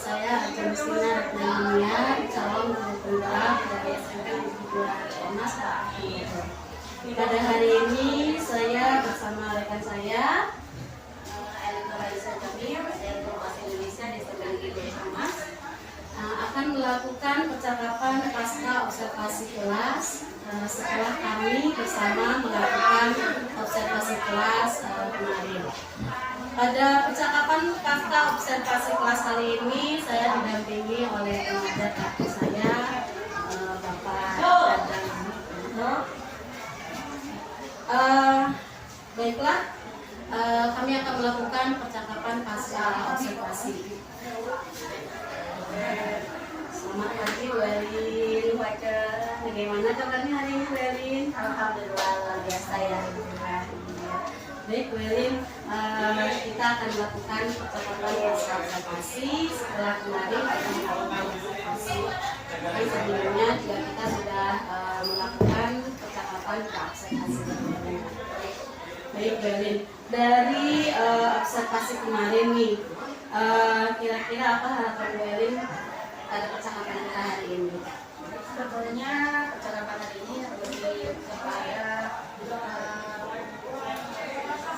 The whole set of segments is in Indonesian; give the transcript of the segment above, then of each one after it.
saya Agustina Retnania, calon guru penggerak dari SMP Negeri 2 Mas Pak. Pada hari ini saya bersama rekan saya Elena Raisa Jamil, saya guru bahasa Indonesia di SMP Negeri 2 Mas, akan melakukan percakapan pasca observasi kelas setelah kami bersama melakukan observasi kelas kemarin. Pada percakapan pasca observasi kelas kali ini saya didampingi oleh tenaga kakak saya, Bapak Dadang. Baiklah, kami akan melakukan percakapan pasca observasi. Selamat pagi, Welin. Bagaimana kabarnya hari ini, Welin? Alhamdulillah, luar biasa ya. Baik, Welin, kita akan melakukan percakapan pasca observasi. Setelah kemarin kita melakukan observasi. Tapi sebelumnya juga kita sudah melakukan percakapan observasi. Baik, Welin, dari observasi kemarin nih, kira-kira apa harapan Welin pada percakapan kita hari ini? Sebetulnya percakapan hari ini lebih supaya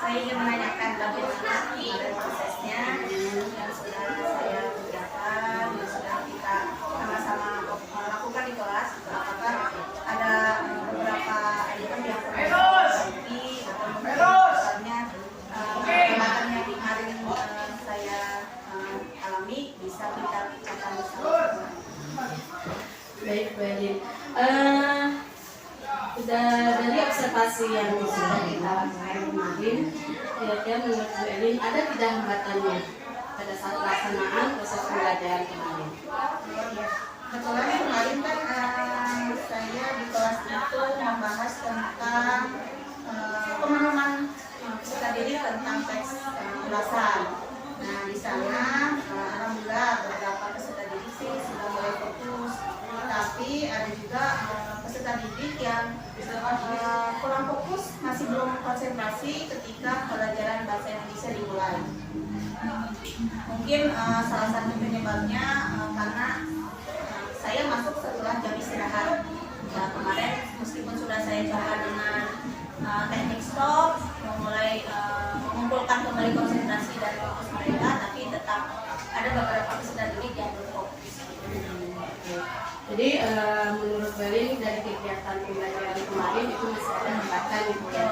saya ingin menanyakan bagaimana kemarin prosesnya yang sudah saya kerjakan, yang sudah kita sama-sama lakukan di kelas. Apakah ada beberapa item yang perlu diperbaiki atau misalnya perkembangan yang kemarin saya alami bisa kita bicarakan bersama. Baik, Welin. Dari observasi yang sudah kita lakukan kemarin, kira-kira menurut Bu Elin ada tidak hambatannya pada saat pelaksanaan proses pembelajaran kemarin? Kebetulan kemarin kan saya di kelas itu membahas tentang pemahaman peserta didik tentang teks ulasan. Nah, di sana alhamdulillah beberapa peserta didik sih sudah mulai fokus, tapi ada juga peserta didik yang kurang fokus, masih belum konsentrasi ketika pelajaran bahasa Indonesia dimulai. Mungkin salah satu penyebabnya karena saya masuk setelah jam istirahat. Nah, kemarin meskipun sudah saya coba dengan teknik stop, memulai mengumpulkan kembali konsentrasi dan fokus mereka, tapi tetap ada beberapa peserta didik yang belum fokus. Jadi menurut Welin dari kegiatan pembelajaran kemarin itu masih ada hambatan gitu ya.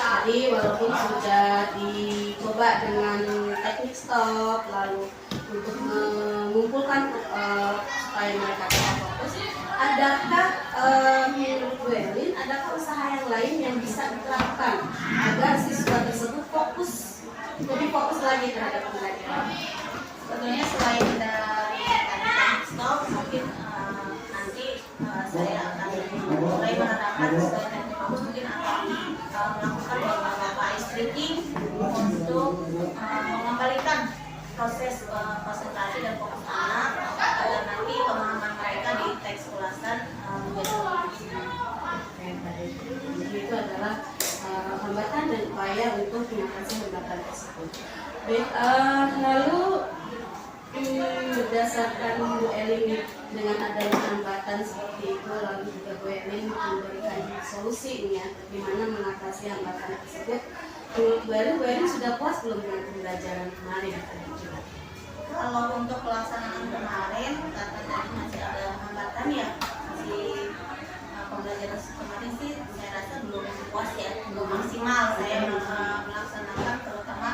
Jadi walaupun sudah dicoba dengan teknik stop, lalu untuk mengumpulkan supaya mereka tetap fokus, adakah menurut Welin adakah usaha yang lain yang bisa diterapkan agar siswa tersebut fokus, lebih fokus lagi terhadap pembelajaran? Sebetulnya selain dari teknik stop, mungkin nanti saya akan mulai menerapkan sesuai teknik fokus, mungkin akan melakukan beberapa ice breaking untuk mengembalikan proses konsentrasi dan fokus anak agar nanti pemahaman mereka di teks ulasan menjadi lebih baik. Jadi itu adalah hambatan dan upaya untuk mengatasi hambatan tersebut. Baik, lalu berdasarkan Bu Elin dengan adanya hambatan seperti itu, lalu juga Bu Elin memberikan solusinya bagaimana mengatasi hambatan tersebut. Menurut Bu Elin sudah puas belum dengan pembelajaran kemarin? Kalau untuk pelaksanaan kemarin, karena tadi masih ada hambatan ya, masih pembelajaran kemarin sih saya rasa belum puas ya, belum maksimal saya melaksanakan, terutama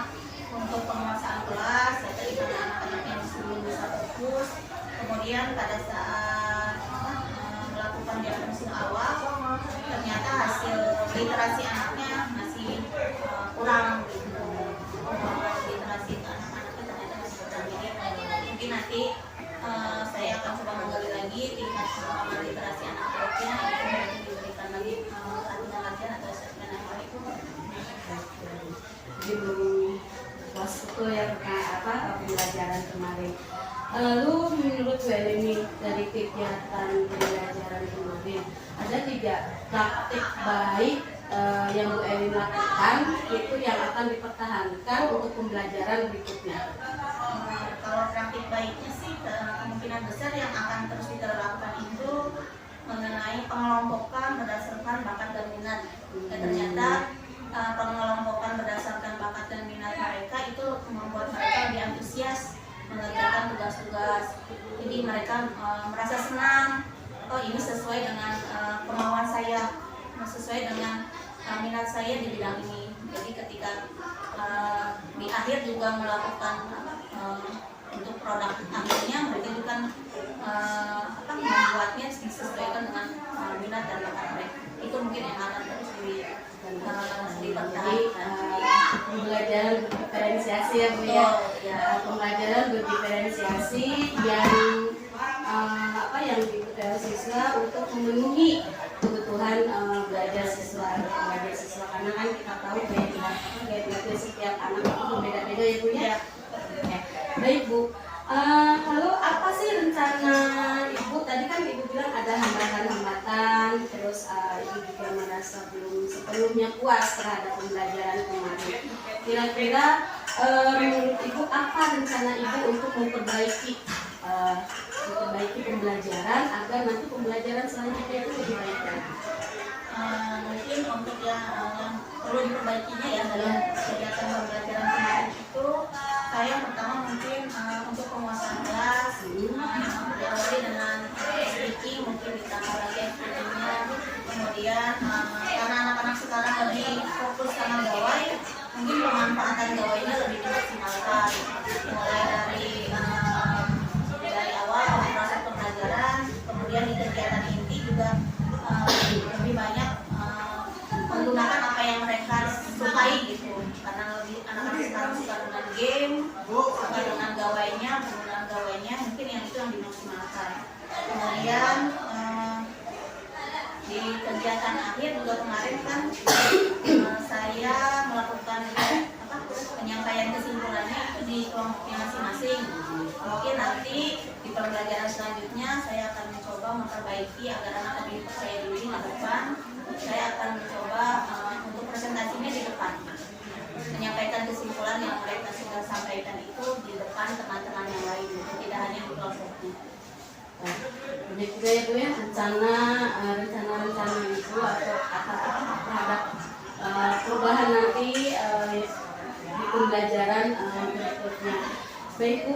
untuk penguasaan kelas, saya tadi karena anak-anak yang belum bisa fokus. Kemudian pada saat melakukan diagnosis awal, ternyata hasil literasi anaknya masih kurang gitu. Literasi anak-anaknya ternyata masih kurang. Jadi mungkin nanti saya akan coba menggali lagi tingkat pemahaman literasi anak-anaknya, itu mungkin diberikan lagi latihan atau asesmen yang lain. Jadi belum puas betul ya tentang pembelajaran kemarin. Lalu menurut Bu Elin dari kegiatan pembelajaran kemarin, ada tidak praktik baik yang Bu Elin lakukan itu yang akan dipertahankan untuk pembelajaran berikutnya? kalau praktik baiknya sih kemungkinan besar yang akan terus kita lakukan itu mengenai pengelompokan berdasarkan bakat dan minat. Dan ternyata pengelompokan berdasarkan bakat dan minat mereka itu membuat mereka lebih antusias mengerjakan tugas-tugas. Jadi mereka merasa senang, oh ini sesuai dengan kemauan saya, sesuai dengan minat saya di bidang ini. Jadi ketika di akhir juga melakukan untuk produk akhirnya mereka juga membuatnya disesuaikan dengan minat dan bakat mereka. Itu mungkin yang akan terus dipertahankan. Pembelajaran berdiferensiasi ya Bu ya. Pembelajaran berdiferensiasi yang yang diikuti oleh siswa untuk memenuhi kebutuhan belajar siswa karena kan kita tahu gaya setiap anak itu berbeda-beda ya Bu ya. Baik Bu, lalu apa sih rencana Ibu? Tadi kan Ibu bilang ada hambatan-hambatan, terus Ibu juga merasa belum sepenuhnya puas terhadap pembelajaran kemarin. Kira-kira menurut Ibu apa rencana Ibu untuk memperbaiki pembelajaran agar nanti pembelajaran selanjutnya itu lebih baik lagi? Mungkin untuk yang perlu diperbaikinya ya dalam kegiatan pembelajaran kemarin itu, saya pertama mungkin untuk penguasaan kelas diawali dengan speaking, mungkin ditambah lagi speakingnya. Kemudian karena anak-anak sekarang lebih fokus sama gawai, mungkin pemanfaatan gawainya lebih dimaksimalkan, mulai dari awal proses pembelajaran, kemudian di kegiatan inti juga lebih banyak menggunakan apa yang mereka sukai gitu, karena lebih anak-anak sekarang suka dengan game, suka dengan penggunaan gawainya, mungkin yang itu yang dimaksimalkan. Kemudian di kegiatan akhir juga kemarin kan saya melakukan penyampaian kesimpulannya itu di kelompoknya masing-masing. Mungkin nanti di pembelajaran selanjutnya saya akan mencoba memperbaiki agar anak lebih percaya diri di depan. Saya akan mencoba untuk presentasinya di depan, menyampaikan kesimpulan yang mereka sudah sampaikan itu di depan teman-teman yang lain, tidak hanya di kelompoknya. Banyak juga ya Bu ya rencana itu atau terhadap perubahan nanti di pembelajaran berikutnya. Baik Bu,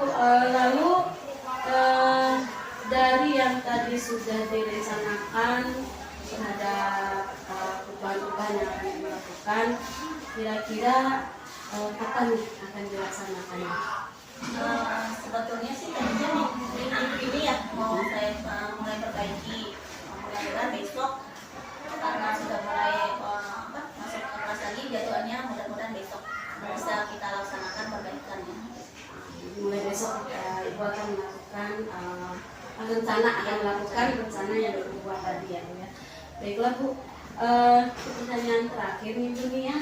lalu dari yang tadi sudah direncanakan terhadap perubahan-perubahan yang akan dilakukan, kira-kira kapan akan dilaksanakannya? Sebetulnya sih tadinya minggu ini ya mau saya mulai perbaiki, mudah-mudahan besok karena sudah mulai masuk ke kelas lagi jadwalnya, mudah-mudahan besok bisa kita laksanakan perbaikannya. Mulai besok Ibu akan melakukan rencana yang dibuat tadi ya Bu ya. Baiklah Bu, pertanyaan terakhir nih Bu nih ya.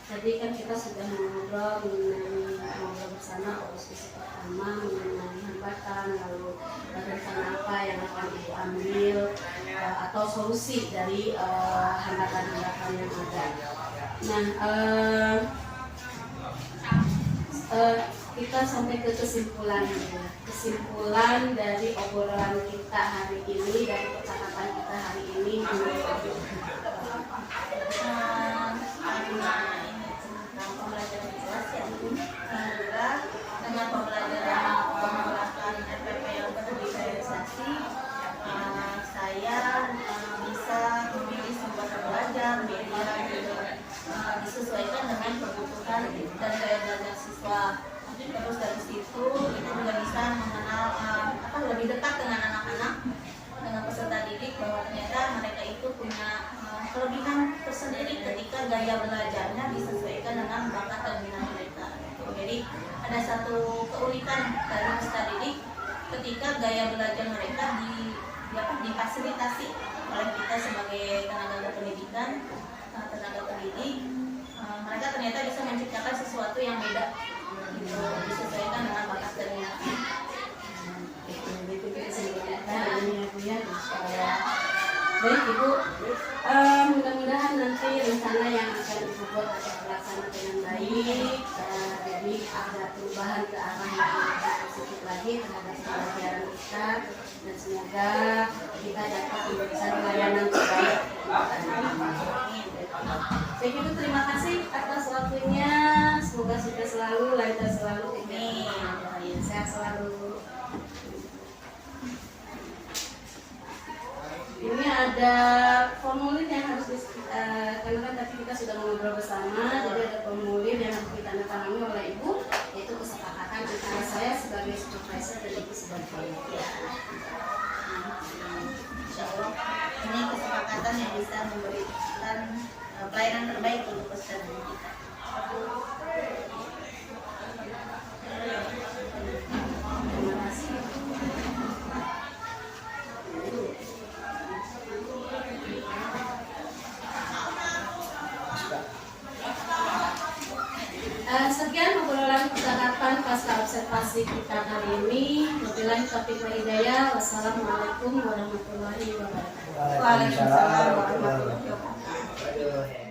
Tadi kan kita sudah ngobrol bersama diskusi pertama mengenai hambatan, lalu rencana apa yang akan Ibu ambil atau solusi dari hambatan-hambatan yang ada. Nah, kita sampai ke kesimpulan dari obrolan kita hari ini, dari percakapan kita hari ini. Pembelajaran kelas ya, semoga dengan pembelajaran menggunakan FPP yang berdiferensiasi, saya bisa memilih sumber belajar media disesuaikan dengan kebutuhan dan gaya belajar siswa. Terus dari situ kita juga bisa mengenal lebih dekat dengan anak-anak, dengan peserta didik, bahwa ternyata mereka itu punya kelebihan tersendiri ketika gaya belajarnya disesuaikan dengan bakat dan minat mereka. Jadi ada satu keunikan dari peserta didik ketika gaya belajar mereka difasilitasi oleh kita sebagai tenaga pendidikan, tenaga pendidik. Mereka ternyata bisa menciptakan sesuatu yang beda, gitu, disesuaikan dengan bakat dan minat. Itu kesimpulan Bu ya. Baik Ibu, mudah-mudahan nanti rencana yang akan Ibu buat akan terlaksana dengan baik, jadi ada perubahan ke arah yang lebih positif lagi terhadap pembelajaran kita, dan semoga kita dapat memberikan pelayanan terbaik. Baik, itu terima kasih atas waktunya. Semoga sukses selalu, lancar selalu, sehat selalu. Ini ada formulir yang harus karena kan tadi kita sudah ngobrol bersama, jadi ada formulir yang harus ditandatangani oleh Ibu, yaitu kesepakatan antara saya sebagai supervisor dan Ibu sebagai panitia. Insya Allah ini kesepakatan yang bisa memberikan pelayanan terbaik untuk peserta kita. Terima kasih. Sekian obrolan percakapan pasca observasi kita hari ini. Wabillahi taufiq wal hidayah. Wassalamualaikum warahmatullahi wabarakatuh. Waalaikumsalam warahmatullahi wabarakatuh.